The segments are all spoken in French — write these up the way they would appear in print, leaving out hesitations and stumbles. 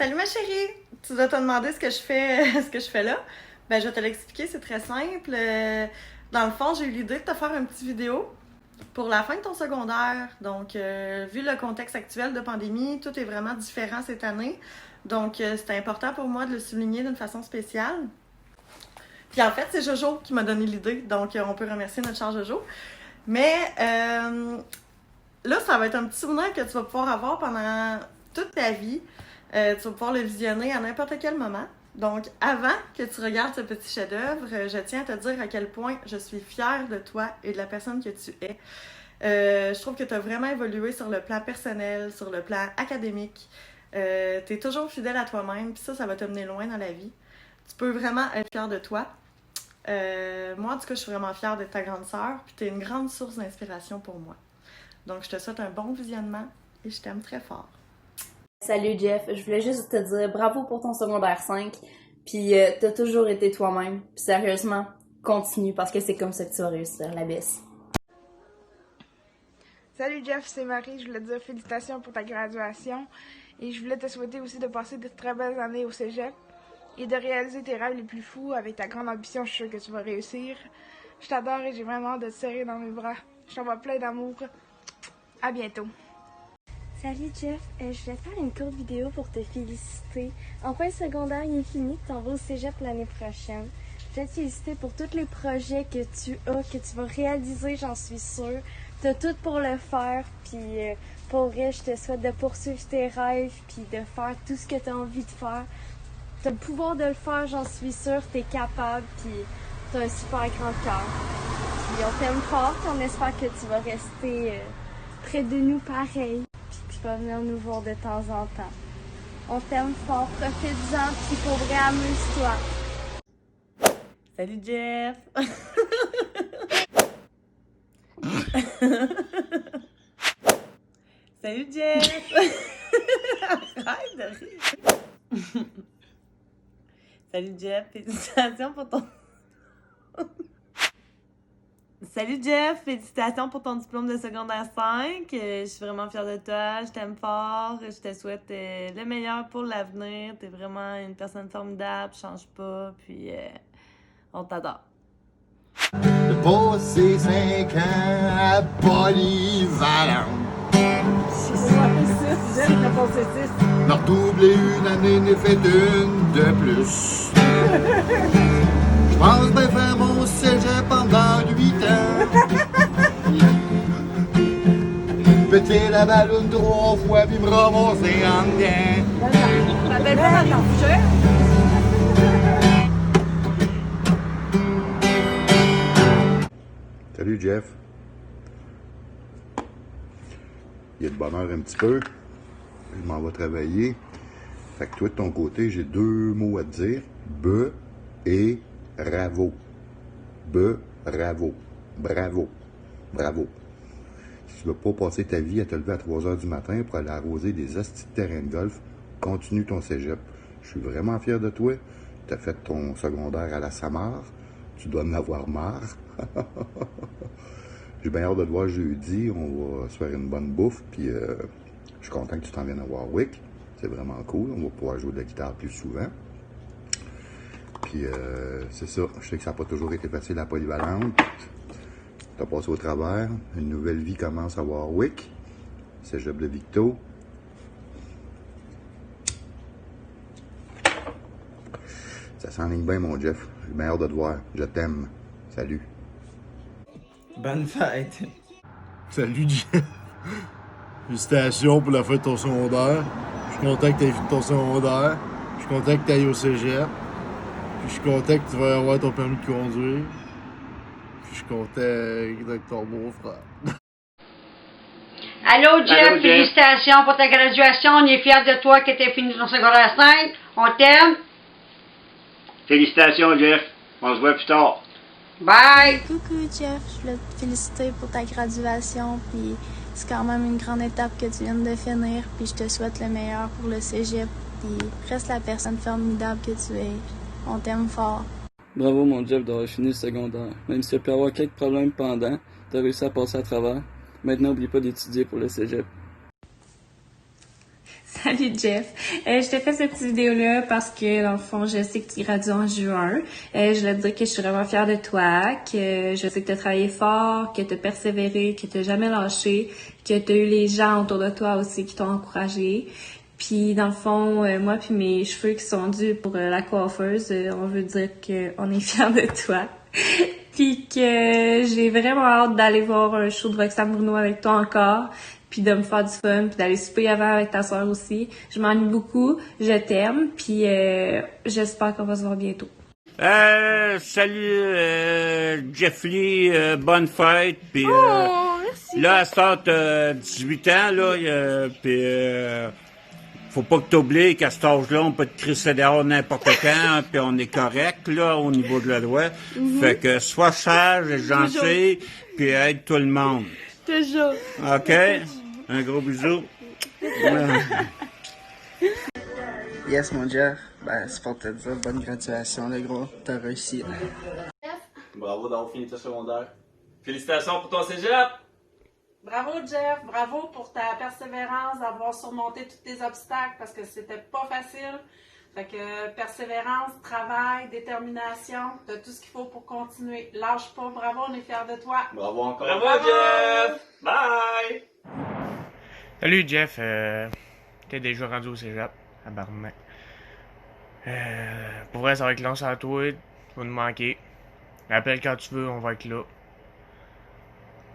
Salut ma chérie! Tu dois te demander ce que je fais, ce que je fais là. Ben, je vais te l'expliquer, c'est très simple. Dans le fond, j'ai eu l'idée de te faire une petite vidéo pour la fin de ton secondaire. Donc, vu le contexte actuel de pandémie, tout est vraiment différent cette année. Donc, c'était important pour moi de le souligner d'une façon spéciale. Puis en fait, c'est Jojo qui m'a donné l'idée. Donc, on peut remercier notre cher Jojo. Mais là, ça va être un petit souvenir que tu vas pouvoir avoir pendant toute ta vie. Tu vas pouvoir le visionner à n'importe quel moment. Donc, avant que tu regardes ce petit chef-d'œuvre, je tiens à te dire à quel point je suis fière de toi et de la personne que tu es. Je trouve que tu as vraiment évolué sur le plan personnel, sur le plan académique. Tu es toujours fidèle à toi-même, puis ça va te mener loin dans la vie. Tu peux vraiment être fière de toi. Moi, en tout cas, je suis vraiment fière de ta grande sœur, puis tu es une grande source d'inspiration pour moi. Donc, je te souhaite un bon visionnement et je t'aime très fort. Salut Jeff, je voulais juste te dire bravo pour ton secondaire 5, puis t'as toujours été toi-même, puis sérieusement, continue parce que c'est comme ça que tu vas réussir la baisse. Salut Jeff, c'est Marie, je voulais te dire félicitations pour ta graduation et je voulais te souhaiter aussi de passer de très belles années au cégep et de réaliser tes rêves les plus fous avec ta grande ambition, je suis sûre que tu vas réussir. Je t'adore et j'ai vraiment hâte de te serrer dans mes bras. Je t'envoie plein d'amour. À bientôt. Salut Jeff, je voulais te faire une courte vidéo pour te féliciter. Enfin, le secondaire il est fini, tu t'en vas au cégep l'année prochaine. Je voulais te féliciter pour tous les projets que tu as, que tu vas réaliser, j'en suis sûre. Tu as tout pour le faire, puis pour vrai, je te souhaite de poursuivre tes rêves, puis de faire tout ce que tu as envie de faire. Tu as le pouvoir de le faire, j'en suis sûre, tu es capable, puis tu as un super grand cœur. Puis on t'aime fort, puis on espère que tu vas rester près de nous pareil. Tu vas venir nous voir de temps en temps. On t'aime fort, profite-en, puis pour vrai, amuse-toi. Salut Jeff! Salut Jeff! Arrête de rire! Salut Jeff, félicitations pour ton... Salut Jeff, félicitations pour ton diplôme de secondaire 5. Je suis vraiment fière de toi, je t'aime fort, je te souhaite le meilleur pour l'avenir. T'es vraiment une personne formidable, change pas, puis on t'adore. Passé 5 ans à Polyvalent. N'en redoublé une année, n'ai fait une de plus. Je pense bien faire mon cégep pendant 8 ans. Péter la ballonne 3 fois puis me ramasser en dedans. T'appelles pas ma blancheur? Salut Jeff. Il y a de bonheur un petit peu. Je m'en vais travailler. Fait que toi, de ton côté, j'ai 2 mots à te dire. Et bravo. Bravo. Bravo. Bravo. Si tu ne veux pas passer ta vie à te lever à 3 h du matin pour aller arroser des hosties de terrain de golf, continue ton cégep. Je suis vraiment fier de toi. Tu as fait ton secondaire à la Samar. Tu dois en avoir marre. J'ai bien hâte de te voir jeudi. On va se faire une bonne bouffe. Puis je suis content que tu t'en viennes à Warwick. C'est vraiment cool. On va pouvoir jouer de la guitare plus souvent. Puis c'est ça. Je sais que ça n'a pas toujours été facile à Polyvalente. Tu as passé au travers. Une nouvelle vie commence à Warwick. Cégep de Victo. Ça s'enligne bien, mon Jeff. J'ai bien hâte de te voir. Je t'aime. Salut. Bonne fête. Salut Jeff. Félicitations pour la fête de ton secondaire. Je suis content que tu aies fait ton secondaire. Je suis content que tu ailles au cégep. Puis je suis content que tu vas avoir ton permis de conduire. Puis je suis content avec ton beau-frère. Allô Jeff, félicitations pour ta graduation. On est fiers de toi que tu aies fini ton secondaire 5. On t'aime. Félicitations Jeff. On se voit plus tard. Bye! Coucou Jeff, je voulais te féliciter pour ta graduation, puis c'est quand même une grande étape que tu viens de finir, puis je te souhaite le meilleur pour le cégep, puis reste la personne formidable que tu es. On t'aime fort. Bravo mon Jeff d'avoir fini le secondaire. Même si tu as pu avoir quelques problèmes pendant, tu as réussi à passer à travers. Maintenant, n'oublie pas d'étudier pour le cégep. Salut Jeff. Je te fais cette petite vidéo-là parce que, dans le fond, je sais que tu gradues en juin. Je voulais te dire que je suis vraiment fière de toi, que je sais que tu as travaillé fort, que tu as persévéré, que tu n'as jamais lâché, que tu as eu les gens autour de toi aussi qui t'ont encouragé. Puis, dans le fond, moi puis mes cheveux qui sont dus pour la coiffeuse, on veut dire qu'on est fiers de toi. Puis que j'ai vraiment hâte d'aller voir un show de Roxane Bruno avec toi encore, puis de me faire du fun, puis d'aller souper avant avec ta soeur aussi. Je m'ennuie beaucoup, je t'aime, puis j'espère qu'on va se voir bientôt. Salut, Jeff Lee, bonne fête, puis Merci. là, à ce temps, 18 ans, là, puis faut pas que t'oublies qu'à cet âge-là, on peut te crisser dehors n'importe quand, puis on est correct, là, au niveau de la loi. Fait que sois sage et gentil, puis aide tout le monde. Toujours. OK? Un gros bisou. Yes, mon Jeff. Ben, c'est pour te dire, bonne graduation, le gros. T'as réussi. Bravo d'avoir fini ta secondaire. Félicitations pour ton cégep! Bravo Jeff, bravo pour ta persévérance d'avoir surmonté tous tes obstacles parce que c'était pas facile. Fait que persévérance, travail, détermination, t'as tout ce qu'il faut pour continuer. Lâche pas, bravo, on est fiers de toi. Bravo encore. Bravo Jeff! Bye! Salut Jeff, t'es déjà rendu au cégep, à Barnac. Pour vrai, ça va être long sans toi, tu vas nous manquer. Appelle quand tu veux, on va être là.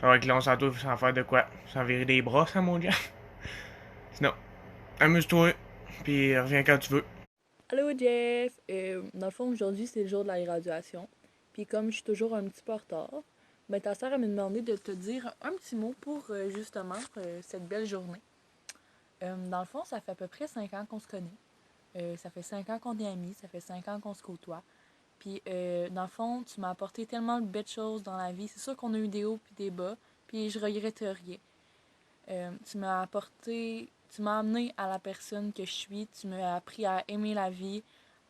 Ça va être long sans toi, sans faire de quoi? Sans virer des bras, ça, mon Jeff? Sinon, amuse-toi, puis reviens quand tu veux. Allô Jeff! Dans le fond, aujourd'hui, c'est le jour de la graduation. Puis comme je suis toujours un petit peu en retard, ben ta sœur m'a demandé de te dire un petit mot pour justement cette belle journée. Dans le fond, ça fait à peu près 5 ans qu'on se connaît. Ça fait 5 ans qu'on est amis, ça fait 5 ans qu'on se côtoie. Puis dans le fond, tu m'as apporté tellement de belles choses dans la vie. C'est sûr qu'on a eu des hauts puis des bas, puis je regrette rien. Tu m'as amené à la personne que je suis, tu m'as appris à aimer la vie,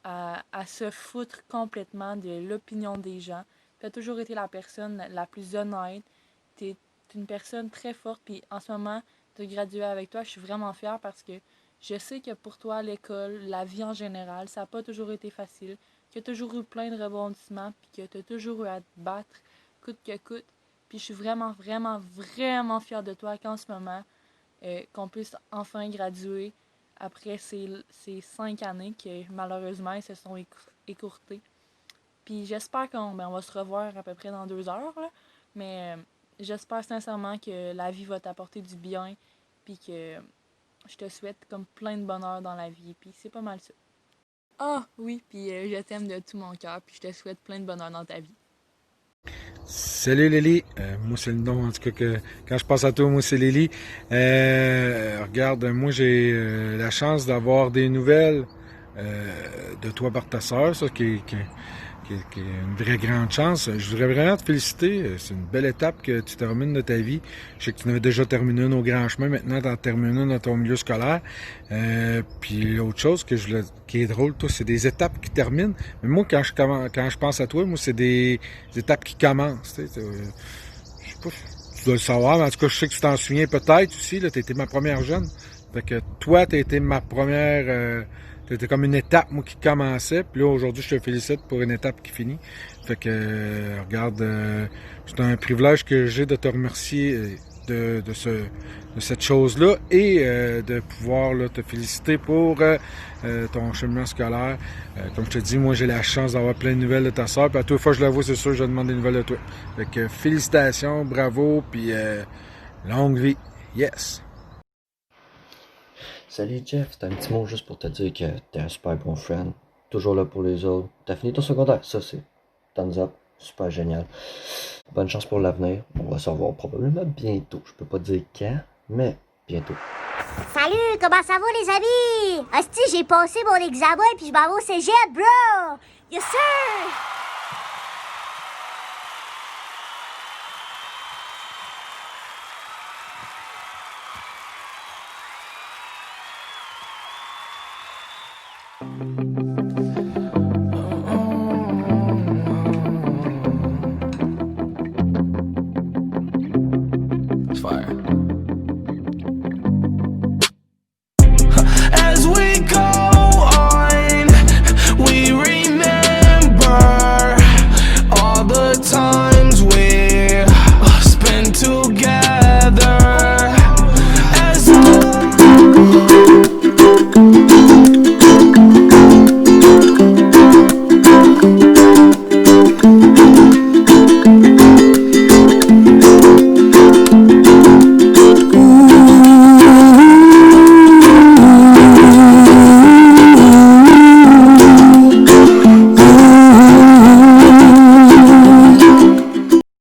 à se foutre complètement de l'opinion des gens. Tu as toujours été la personne la plus honnête. Tu es une personne très forte, puis en ce moment, de graduer avec toi, je suis vraiment fière parce que je sais que pour toi, l'école, la vie en général, ça n'a pas toujours été facile, que tu as toujours eu plein de rebondissements, puis que tu as toujours eu à te battre, coûte que coûte. Puis je suis vraiment, vraiment, vraiment fière de toi qu'en ce moment, qu'on puisse enfin graduer après ces 5 années que malheureusement elles se sont écourtées. Puis j'espère qu'on va se revoir à peu près dans 2 heures, là. Mais j'espère sincèrement que la vie va t'apporter du bien, puis que je te souhaite comme plein de bonheur dans la vie, puis c'est pas mal ça. Ah oui, puis je t'aime de tout mon cœur, puis je te souhaite plein de bonheur dans ta vie. Salut Lily, moi c'est le nom en tout cas que quand je pense à toi, moi c'est Lily. Regarde, moi j'ai la chance d'avoir des nouvelles de toi par ta sœur, ça qui est une vraie grande chance. Je voudrais vraiment te féliciter. C'est une belle étape que tu termines de ta vie. Je sais que tu n'avais déjà terminé une au grand chemin. Maintenant, tu en termines une dans ton milieu scolaire. Puis l'autre chose qui est drôle, toi, c'est des étapes qui terminent. Mais moi, quand je pense à toi, moi, c'est des étapes qui commencent. Je sais pas, tu dois le savoir, mais en tout cas, je sais que tu t'en souviens peut-être aussi. Tu étais ma première jeune. Fait que toi, tu été ma première... C'était comme une étape, moi, qui commençait. Puis là, aujourd'hui, je te félicite pour une étape qui finit. Fait que, regarde, c'est un privilège que j'ai de te remercier de cette chose-là et de pouvoir là, te féliciter pour ton cheminement scolaire. Comme je te dis, moi, j'ai la chance d'avoir plein de nouvelles de ta sœur. Puis à toute fois que je la vois, c'est sûr que je demande des nouvelles de toi. Fait que, félicitations, bravo, puis longue vie. Yes! Salut Jeff, c'est un petit mot juste pour te dire que t'es un super bon friend, toujours là pour les autres. T'as fini ton secondaire, ça c'est thumbs up, super génial. Bonne chance pour l'avenir, on va se revoir probablement bientôt. Je peux pas dire quand, mais bientôt. Salut, comment ça va les amis? Asti, j'ai passé mon examen puis je m'en vais au cégep, bro! Yes sir!